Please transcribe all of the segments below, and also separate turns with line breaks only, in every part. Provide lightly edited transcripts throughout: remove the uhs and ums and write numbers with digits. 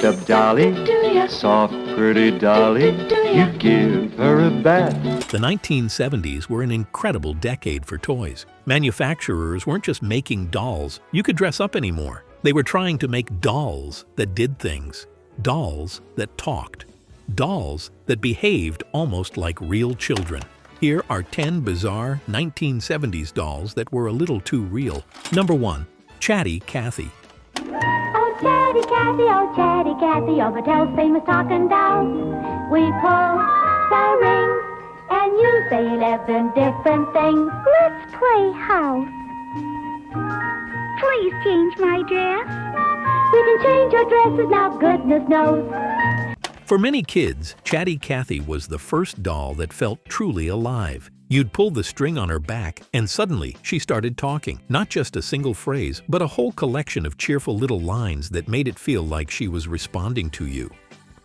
Rub-a-Dub Dolly, soft pretty dolly, you give her a bath.
The 1970s were an incredible decade for toys. Manufacturers weren't just making dolls you could dress up anymore. They were trying to make dolls that did things, dolls that talked, dolls that behaved almost like real children. Here are 10 bizarre 1970s dolls that were a little too real. Number 1. Chatty Cathy.
Oh, Chatty Cathy, oh, Chatty Cathy, oh, Mattel's famous talking doll. We pull the rings, and you say 11 different things. Let's play house. Please change my dress. We can change your dresses now, goodness knows.
For many kids, Chatty Cathy was the first doll that felt truly alive. You'd pull the string on her back, and suddenly she started talking. Not just a single phrase, but a whole collection of cheerful little lines that made it feel like she was responding to you.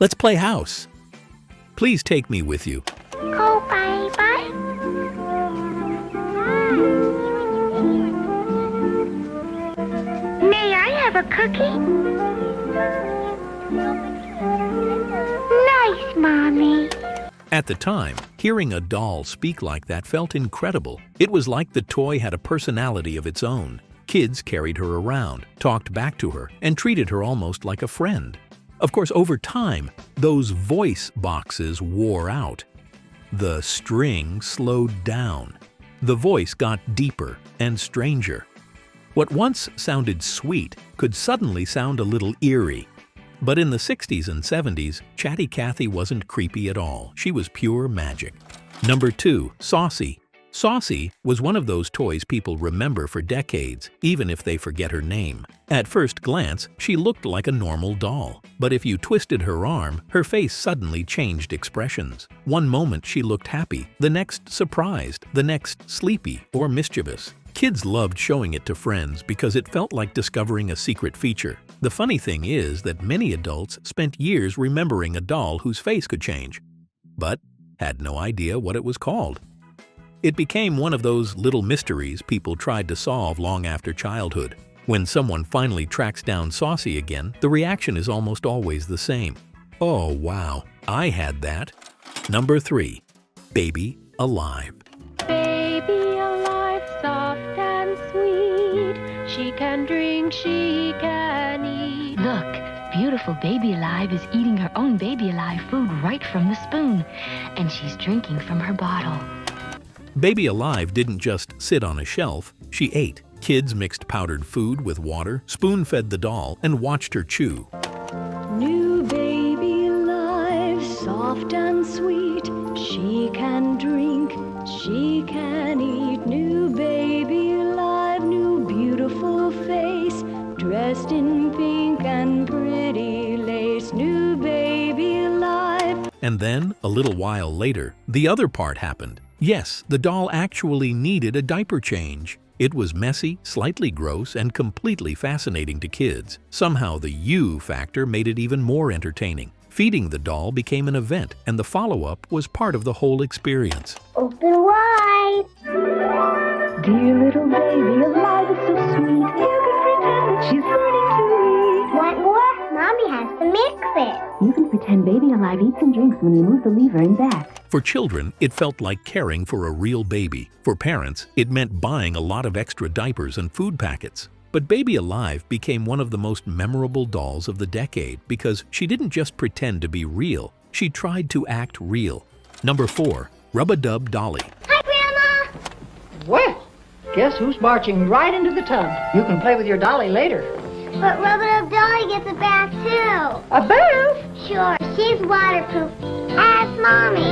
Let's play house. Please take me with you.
Oh, bye-bye. May I have a cookie? Nice, Mommy.
At the time, hearing a doll speak like that felt incredible. It was like the toy had a personality of its own. Kids carried her around, talked back to her, and treated her almost like a friend. Of course, over time, those voice boxes wore out. The string slowed down. The voice got deeper and stranger. What once sounded sweet could suddenly sound a little eerie. But in the 60s and 70s, Chatty Cathy wasn't creepy at all. She was pure magic. Number 2. Saucy. Saucy was one of those toys people remember for decades, even if they forget her name. At first glance, she looked like a normal doll. But if you twisted her arm, her face suddenly changed expressions. One moment she looked happy, the next surprised, the next sleepy or mischievous. Kids loved showing it to friends because it felt like discovering a secret feature. The funny thing is that many adults spent years remembering a doll whose face could change, but had no idea what it was called. It became one of those little mysteries people tried to solve long after childhood. When someone finally tracks down Saucy again, the reaction is almost always the same. Oh wow, I had that. Number 3. Baby Alive.
Baby alive, soft and sweet. She can drink, she can eat.
Look, beautiful Baby Alive is eating her own Baby Alive food right from the spoon, and she's drinking from her bottle.
Baby Alive didn't just sit on a shelf, she ate. Kids mixed powdered food with water, spoon-fed the doll, and watched her chew.
New Baby Alive, soft and sweet. She can drink, she can eat. New Baby Alive, new beautiful face, dressed in pink and pretty lace. New Baby Alive.
And then, a little while later, the other part happened. Yes, the doll actually needed a diaper change. It was messy, slightly gross, and completely fascinating to kids. Somehow the you factor made it even more entertaining. Feeding the doll became an event, and the follow-up was part of the whole experience.
Open wide. Dear little Baby Alive is so sweet. You can pretend that she's learning to eat. Want more? Mommy has to mix it.
You can pretend Baby Alive eats and drinks when you move the lever and back.
For children, it felt like caring for a real baby. For parents, it meant buying a lot of extra diapers and food packets. But Baby Alive became one of the most memorable dolls of the decade because she didn't just pretend to be real, she tried to act real. Number 4. Rub-a-Dub Dolly.
Hi, Grandma.
Well, guess who's marching right into the tub? You can play with your dolly later.
But Ruba Dub Dolly gets a bath, too.
A bath?
Sure, she's waterproof. Ask Mommy.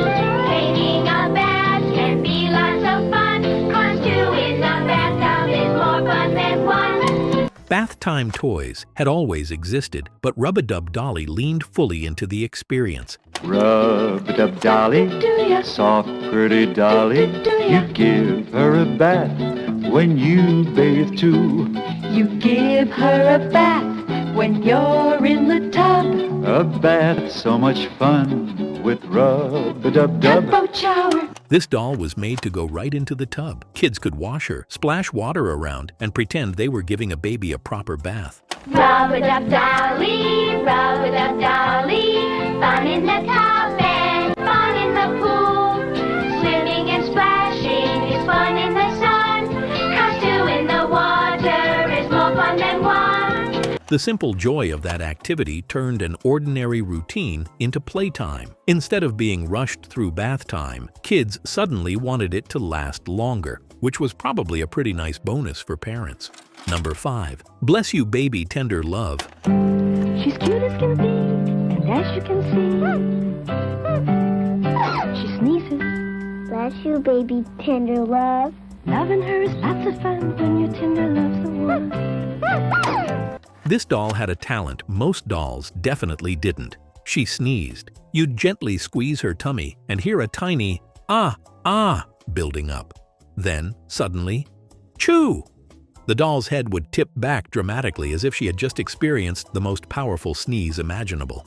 Taking a bath can be lots of fun. 'Cause two in the bathtub is more fun than one.
Bath time toys had always existed, but Rub-a-Dub Dolly leaned fully into the experience.
Rub-a-Dub Dolly, soft pretty dolly, you give her a bath when you bathe too.
You give her a bath when you're in the tub.
A bath, so much fun with Rub-a-Dub-Dub.
Tugboat shower.
This doll was made to go right into the tub. Kids could wash her, splash water around, and pretend they were giving a baby a proper bath.
Rub-a-Dub Dolly, Rub-a-Dub Dolly.
The simple joy of that activity turned an ordinary routine into playtime. Instead of being rushed through bath time, kids suddenly wanted it to last longer, which was probably a pretty nice bonus for parents. Number 5. Bless You Baby Tender Love.
She's cute as can be, and as you can see, she sneezes.
Bless you, baby tender love.
Loving her is lots of fun when your tender love's the one.
This doll had a talent most dolls definitely didn't. She sneezed. You'd gently squeeze her tummy and hear a tiny ah, ah building up. Then, suddenly, chew! The doll's head would tip back dramatically as if she had just experienced the most powerful sneeze imaginable.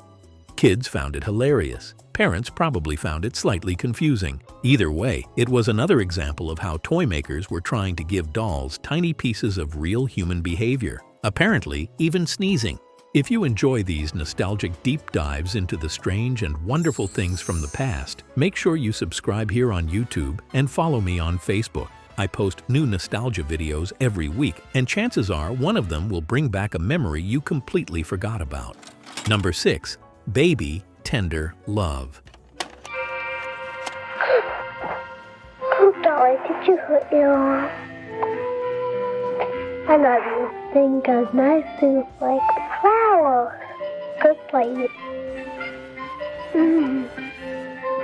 Kids found it hilarious. Parents probably found it slightly confusing. Either way, it was another example of how toy makers were trying to give dolls tiny pieces of real human behavior. Apparently, even sneezing. If you enjoy these nostalgic deep dives into the strange and wonderful things from the past, make sure you subscribe here on YouTube and follow me on Facebook. I post new nostalgia videos every week, and chances are one of them will bring back a memory you completely forgot about. Number 6. Baby Tender Love.
Oh, Dolly, did you hurt your arm? I love you. Think of nice things like flowers. Good lady.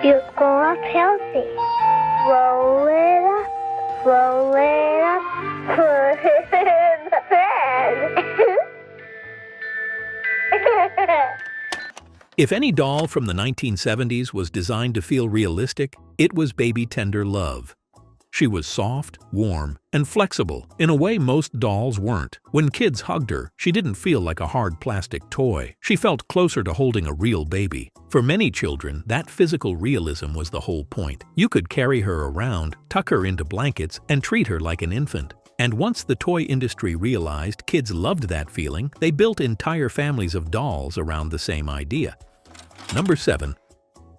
You grow up healthy. Roll it up, roll it up, put it in the bed.
If any doll from the 1970s was designed to feel realistic, it was Baby Tender Love. She was soft, warm, and flexible in a way most dolls weren't. When kids hugged her, she didn't feel like a hard plastic toy. She felt closer to holding a real baby. For many children, that physical realism was the whole point. You could carry her around, tuck her into blankets, and treat her like an infant. And once the toy industry realized kids loved that feeling, they built entire families of dolls around the same idea. Number 7.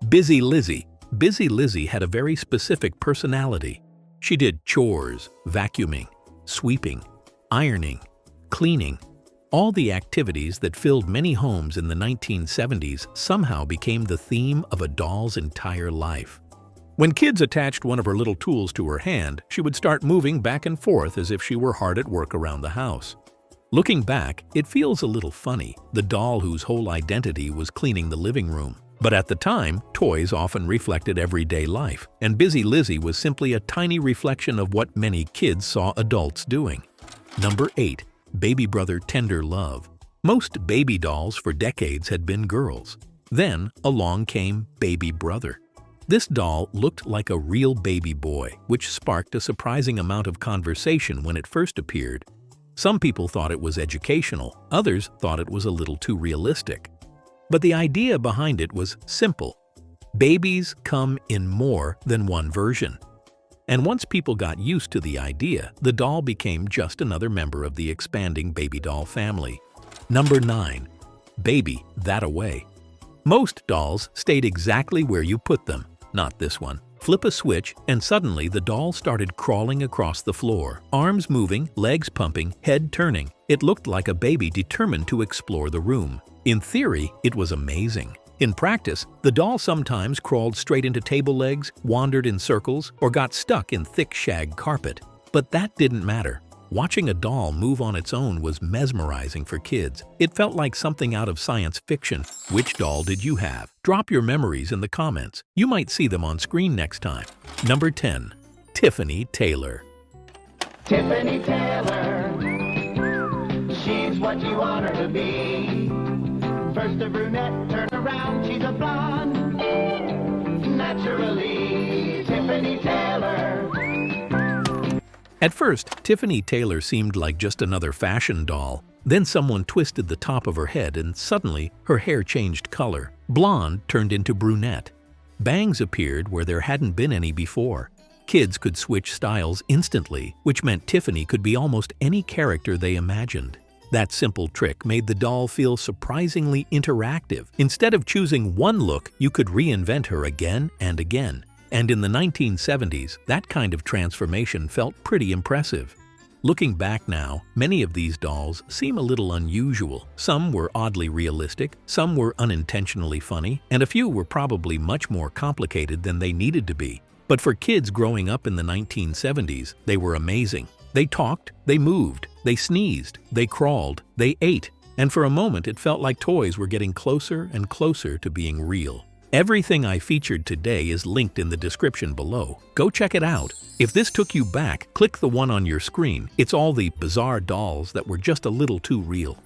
Bizzie Lizzie. Bizzie Lizzie had a very specific personality. She did chores, vacuuming, sweeping, ironing, cleaning. All the activities that filled many homes in the 1970s somehow became the theme of a doll's entire life. When kids attached one of her little tools to her hand, she would start moving back and forth as if she were hard at work around the house. Looking back, it feels a little funny, the doll whose whole identity was cleaning the living room. But at the time, toys often reflected everyday life, and Bizzie Lizzie was simply a tiny reflection of what many kids saw adults doing. Number 8. Baby Brother Tender Love. Most baby dolls for decades had been girls. Then, along came Baby Brother. This doll looked like a real baby boy, which sparked a surprising amount of conversation when it first appeared. Some people thought it was educational, others thought it was a little too realistic. But the idea behind it was simple. Babies come in more than one version. And once people got used to the idea, the doll became just another member of the expanding baby doll family. Number 9. Baby That-A-Way. Most dolls stayed exactly where you put them. Not this one. Flip a switch, and suddenly the doll started crawling across the floor, arms moving, legs pumping, head turning. It looked like a baby determined to explore the room. In theory, it was amazing. In practice, the doll sometimes crawled straight into table legs, wandered in circles, or got stuck in thick shag carpet. But that didn't matter. Watching a doll move on its own was mesmerizing for kids. It felt like something out of science fiction. Which doll did you have? Drop your memories in the comments. You might see them on screen next time. Number 10. Tiffany Taylor.
Tiffany Taylor, she's what you want her to be. First a brunette, turn around, she's a blonde. Naturally, Tiffany Taylor.
At first, Tiffany Taylor seemed like just another fashion doll. Then someone twisted the top of her head and suddenly her hair changed color. Blonde turned into brunette. Bangs appeared where there hadn't been any before. Kids could switch styles instantly, which meant Tiffany could be almost any character they imagined. That simple trick made the doll feel surprisingly interactive. Instead of choosing one look, you could reinvent her again and again. And in the 1970s, that kind of transformation felt pretty impressive. Looking back now, many of these dolls seem a little unusual. Some were oddly realistic, some were unintentionally funny, and a few were probably much more complicated than they needed to be. But for kids growing up in the 1970s, they were amazing. They talked, they moved, they sneezed, they crawled, they ate, and for a moment it felt like toys were getting closer and closer to being real. Everything I featured today is linked in the description below. Go check it out. If this took you back, click the one on your screen. It's all the bizarre dolls that were just a little too real.